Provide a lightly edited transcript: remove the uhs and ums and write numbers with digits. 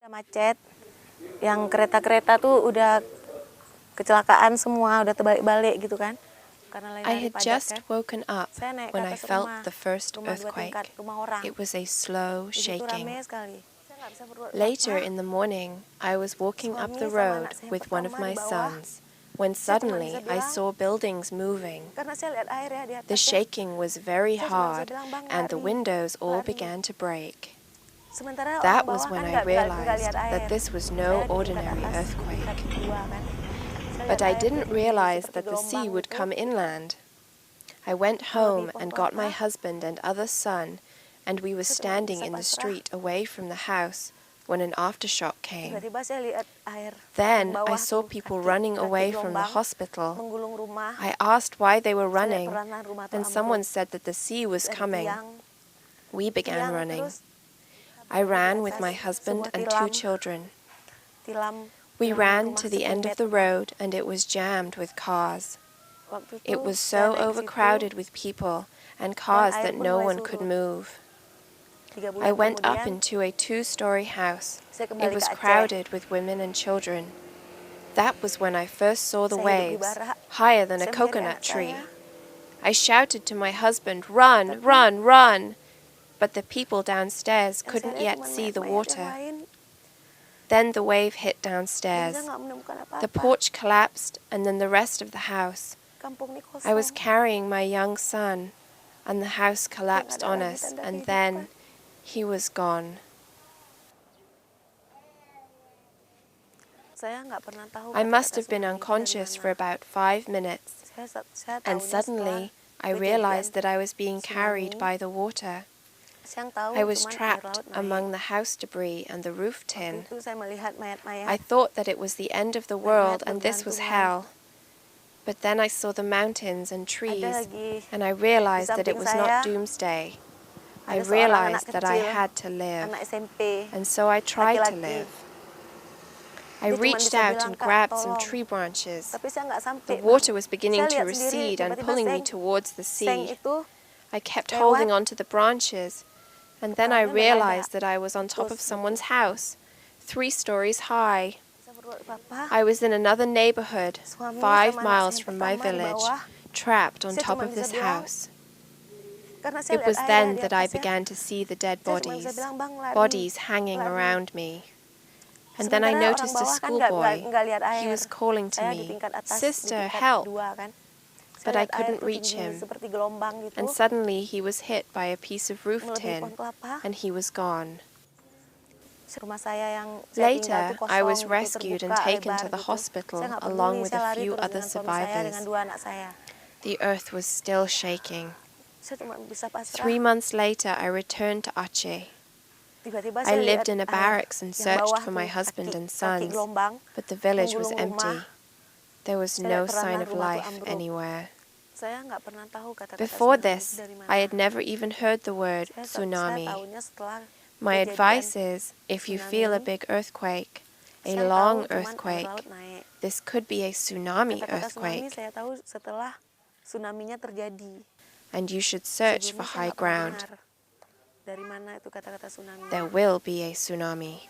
Macet, yang kereta-kereta tuh udah kecelakaan semua, udah terbalik-balik gitu kan. I had just woken up when I felt the first earthquake. It was a slow shaking. Later in the morning, I was walking up the road with one of my sons, when suddenly I saw buildings moving. The shaking was very hard, and the windows all began to break. That was when I realized that this was no ordinary earthquake. But I didn't realize that the sea would come inland. I went home and got my husband and other son, and we were standing in the street away from the house when an aftershock came. Then I saw people running away from the hospital. I asked why they were running, and someone said that the sea was coming. We began running. I ran with my husband and 2 children. We ran to the end of the road and it was jammed with cars. It was so overcrowded with people and cars that no one could move. I went up into a 2-story house. It was crowded with women and children. That was when I first saw the waves, higher than a coconut tree. I shouted to my husband, "Run, run, run!" But the people downstairs couldn't yet see the water. Then the wave hit downstairs. The porch collapsed, and then the rest of the house. I was carrying my young son, and the house collapsed on us, and then he was gone. I must have been unconscious for about 5 minutes, and suddenly I realized that I was being carried by the water. I was trapped among the house debris and the roof tin. I thought that it was the end of the world and this was hell. But then I saw the mountains and trees, and I realized that it was not doomsday. I realized that I had to live, and so I tried to live. I reached out and grabbed some tree branches. The water was beginning to recede and pulling me towards the sea. I kept holding on to the branches, and then I realized that I was on top of someone's house, 3 stories high. I was in another neighborhood, 5 miles from my village, trapped on top of this house. It was then that I began to see the dead bodies hanging around me. And then I noticed a schoolboy. He was calling to me, "Sister, help!" But I couldn't reach him, and suddenly he was hit by a piece of roof tin, and he was gone. Later, I was rescued and taken to the hospital along with a few other survivors. The earth was still shaking. 3 months later, I returned to Aceh. I lived in a barracks and searched for my husband and sons, but the village was empty. There was no sign of life anywhere. Before this, I had never even heard the word tsunami. My advice is, if you feel a big earthquake, a long earthquake, this could be a tsunami earthquake, and you should search for high ground. There will be a tsunami.